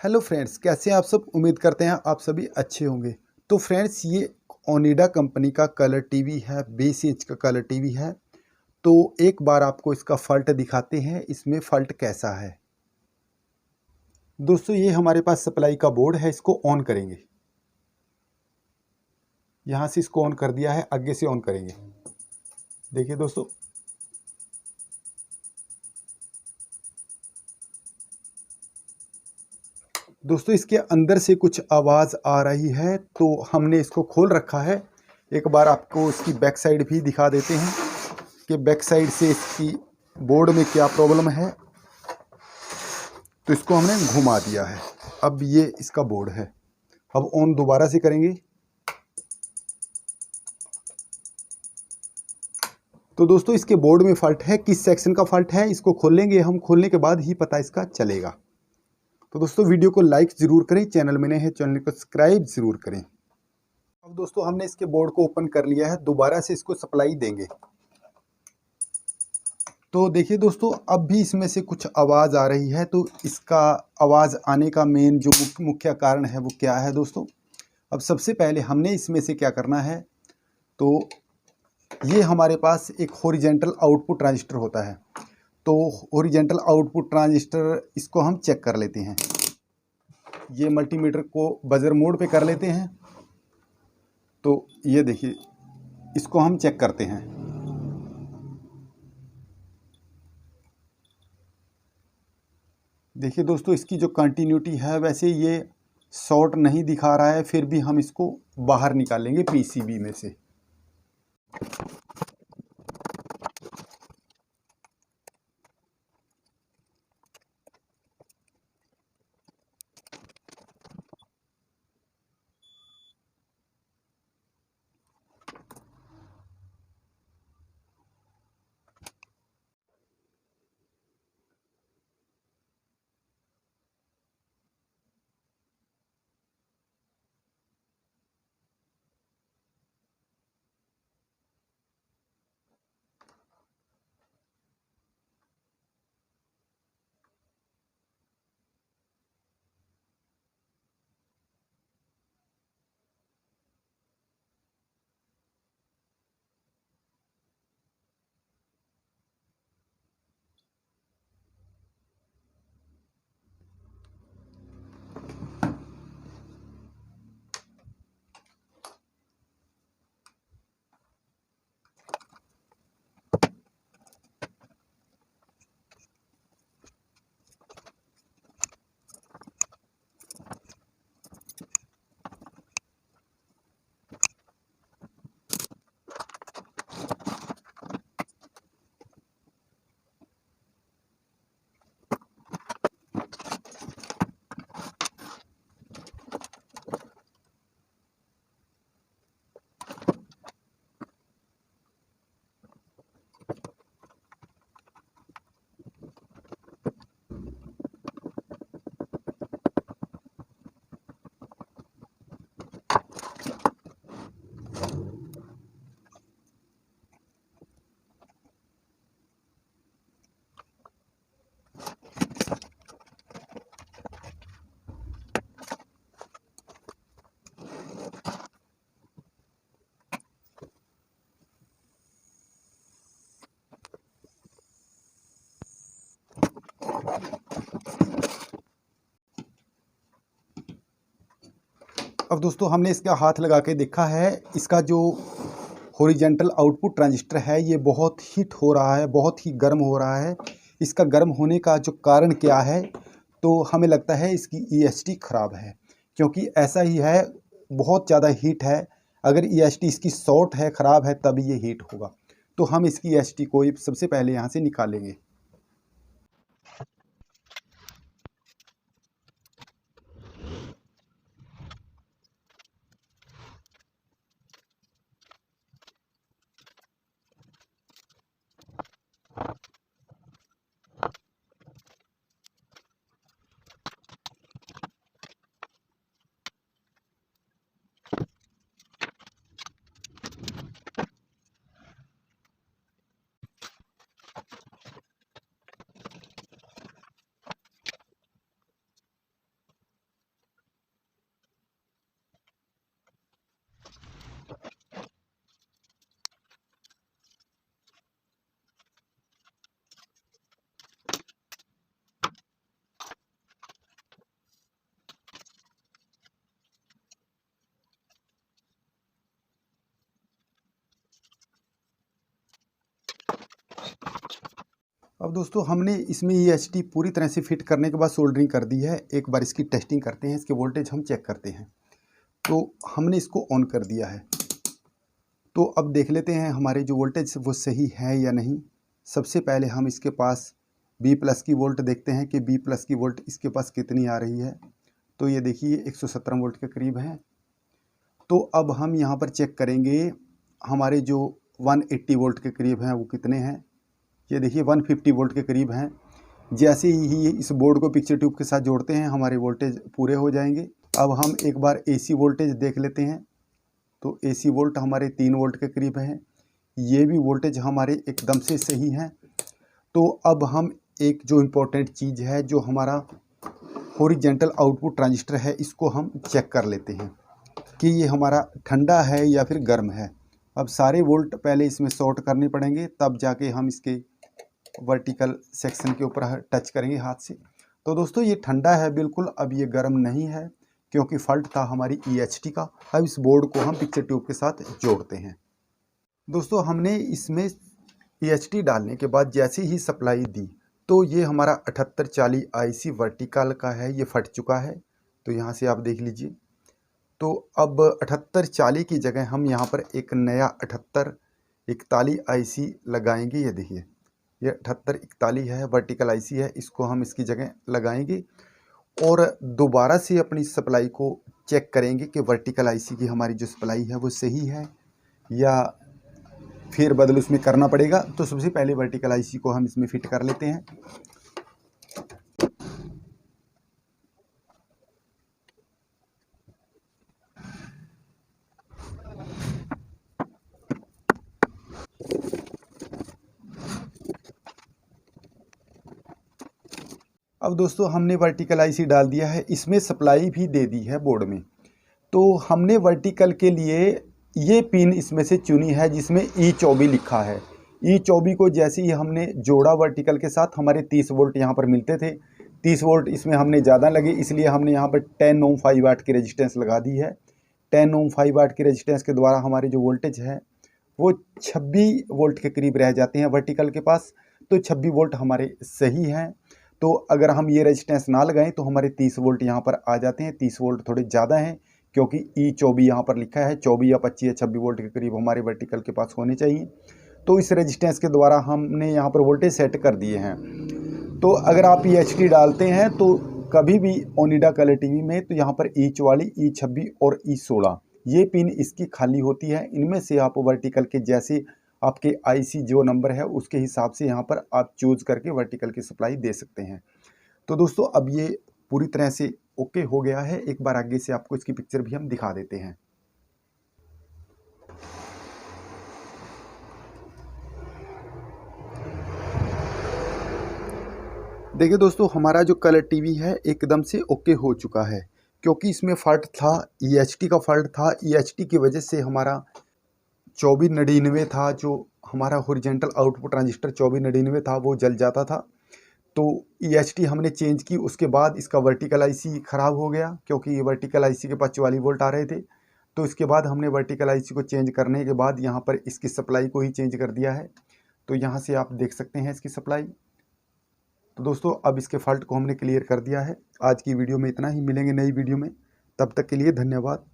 Hello friends, कैसे हैं आप सब। उम्मीद करते हैं आप सभी अच्छे होंगे। तो फ्रेंड्स, ये ओनिडा कंपनी का कलर टीवी है, 20 इंच का कलर टीवी है। तो एक बार आपको इसका फॉल्ट दिखाते हैं, इसमें फॉल्ट कैसा है। दोस्तों, ये हमारे पास सप्लाई का बोर्ड है, इसको ऑन करेंगे। यहाँ से इसको ऑन कर दिया है, आगे से ऑन करेंगे। देखिए दोस्तों, इसके अंदर से कुछ आवाज़ आ रही है, तो हमने इसको खोल रखा है। एक बार आपको इसकी बैक साइड भी दिखा देते हैं कि बैक साइड से इसकी बोर्ड में क्या प्रॉब्लम है। तो इसको हमने घुमा दिया है। अब ये इसका बोर्ड है। अब ऑन दोबारा से करेंगे। तो दोस्तों, इसके बोर्ड में फॉल्ट है। किस सेक्शन का फॉल्ट है इसको खोल लेंगे हम, खोलने के बाद ही पता इसका चलेगा। तो दोस्तों, वीडियो को लाइक ज़रूर करें, चैनल में नए हैं चैनल को सब्सक्राइब ज़रूर करें। अब दोस्तों, हमने इसके बोर्ड को ओपन कर लिया है, दोबारा से इसको सप्लाई देंगे। तो देखिए दोस्तों, अब भी इसमें से कुछ आवाज़ आ रही है। तो इसका आवाज़ आने का मेन जो मुख्य कारण है वो क्या है दोस्तों। अब सबसे पहले हमने इसमें से क्या करना है, तो ये हमारे पास एक हॉरिजॉन्टल आउटपुट ट्रांजिस्टर होता है। तो हॉरिजॉन्टल आउटपुट ट्रांजिस्टर इसको हम चेक कर लेते हैं। ये मल्टीमीटर को बजर मोड पे कर लेते हैं। तो ये देखिए, इसको हम चेक करते हैं। देखिए दोस्तों, इसकी जो कंटिन्यूटी है, वैसे ये शॉर्ट नहीं दिखा रहा है, फिर भी हम इसको बाहर निकालेंगे पीसीबी में से। अब दोस्तों, हमने इसका हाथ लगा के देखा है। इसका जो हॉरिजॉन्टल आउटपुट ट्रांजिस्टर है, ये बहुत हीट हो रहा है, बहुत ही गर्म हो रहा है। इसका गर्म होने का जो कारण क्या है, तो हमें लगता है इसकी ईएसटी ख़राब है, क्योंकि ऐसा ही है, बहुत ज़्यादा हीट है। अगर ईएसटी इसकी शॉर्ट है, ख़राब है, तभी ये हीट होगा। तो हम इसकी ईएसटी को सबसे पहले यहाँ से निकालेंगे। अब दोस्तों हमने इसमें EHT पूरी तरह से फिट करने के बाद सोल्डरिंग कर दी है। एक बार इसकी टेस्टिंग करते हैं, इसके वोल्टेज हम चेक करते हैं। तो हमने इसको ऑन कर दिया है, तो अब देख लेते हैं हमारे जो वोल्टेज वो सही है या नहीं। सबसे पहले हम इसके पास B+ की वोल्ट देखते हैं कि B+ की वोल्ट इसके पास कितनी आ रही है। तो ये देखिए 117 वोल्ट के करीब है। तो अब हम यहाँ पर चेक करेंगे हमारे जो 180 वोल्ट के करीब हैं वो कितने हैं। ये देखिए 150 वोल्ट के करीब हैं। जैसे ही इस बोर्ड को पिक्चर ट्यूब के साथ जोड़ते हैं हमारे वोल्टेज पूरे हो जाएंगे। अब हम एक बार AC वोल्टेज देख लेते हैं। तो AC वोल्ट हमारे 3 वोल्ट के करीब हैं। ये भी वोल्टेज हमारे एकदम से सही हैं। तो अब हम एक जो इम्पोर्टेंट चीज़ है, जो हमारा हॉरिजॉन्टल आउटपुट ट्रांजिस्टर है, इसको हम चेक कर लेते हैं कि ये हमारा ठंडा है या फिर गर्म है। अब सारे वोल्ट पहले इसमें शॉर्ट करने पड़ेंगे, तब जाके हम इसके वर्टिकल सेक्शन के ऊपर टच करेंगे हाथ से। तो दोस्तों ये ठंडा है बिल्कुल, अब ये गर्म नहीं है क्योंकि फॉल्ट था हमारी EHT का। अब इस बोर्ड को हम पिक्चर ट्यूब के साथ जोड़ते हैं। दोस्तों हमने इसमें EHT डालने के बाद जैसे ही सप्लाई दी तो ये हमारा 7840 IC वर्टिकल का है, ये फट चुका है। तो यहाँ से आप देख लीजिए। तो अब 7840 की जगह हम यहाँ पर एक नया 7841 IC लगाएंगे। ये देखिए ये 7841 है, वर्टिकल IC है, इसको हम इसकी जगह लगाएंगे और दोबारा से अपनी सप्लाई को चेक करेंगे कि वर्टिकल IC की हमारी जो सप्लाई है वो सही है या फिर बदल उसमें करना पड़ेगा। तो सबसे पहले वर्टिकल IC को हम इसमें फिट कर लेते हैं। अब दोस्तों हमने वर्टिकल IC डाल दिया है, इसमें सप्लाई भी दे दी है बोर्ड में। तो हमने वर्टिकल के लिए ये पिन इसमें से चुनी है जिसमें E24 लिखा है। E24 को जैसे ही हमने जोड़ा वर्टिकल के साथ, हमारे 30 वोल्ट यहाँ पर मिलते थे। 30 वोल्ट इसमें हमने ज़्यादा लगे, इसलिए हमने यहाँ पर 10 ओम 5 वाट की रेजिस्टेंस लगा दी है। 10 ओम 5 वाट की रेजिस्टेंस के द्वारा हमारे जो वोल्टेज है वो 26 वोल्ट के करीब रह जाते हैं वर्टिकल के पास। तो 26 वोल्ट हमारे सही हैं। तो अगर हम ये रेजिस्टेंस ना लगाएं तो हमारे 30 वोल्ट यहाँ पर आ जाते हैं। 30 वोल्ट थोड़े ज़्यादा हैं क्योंकि E24 यहाँ पर लिखा है। 24 या 25 या 26 वोल्ट के करीब हमारे वर्टिकल के पास होने चाहिए। तो इस रेजिस्टेंस के द्वारा हमने यहाँ पर वोल्टेज सेट कर दिए हैं। तो अगर आप EHT डालते हैं तो कभी भी ओनिडा कलर टीवी में, तो यहाँ पर E44, E26 और E16 ये पिन इसकी खाली होती है। इनमें से आप वर्टिकल के जैसे आपके IC जो नंबर है उसके हिसाब से यहाँ पर आप चूज करके वर्टिकल की सप्लाई दे सकते हैं। तो दोस्तों अब ये पूरी तरह से ओके हो गया है। एक बार आगे से आपको इसकी पिक्चर भी हम दिखा देते हैं। देखिए दोस्तों हमारा जो कलर टीवी है एकदम से ओके हो चुका है, क्योंकि इसमें फॉल्ट था, EHT का फॉल्ट था। EHT की वजह से हमारा 2499 था, जो हमारा हॉरिजॉन्टल आउटपुट ट्रांजिस्टर 2499 था, वो जल जाता था। तो EHT हमने चेंज की, उसके बाद इसका वर्टिकल IC ख़राब हो गया क्योंकि ये वर्टिकल IC के पास 44 वोल्ट आ रहे थे। तो इसके बाद हमने वर्टिकल IC को चेंज करने के बाद यहाँ पर इसकी सप्लाई को ही चेंज कर दिया है। तो यहाँ से आप देख सकते हैं इसकी सप्लाई। तो दोस्तों अब इसके फॉल्ट को हमने क्लियर कर दिया है। आज की वीडियो में इतना ही, मिलेंगे नई वीडियो में, तब तक के लिए धन्यवाद।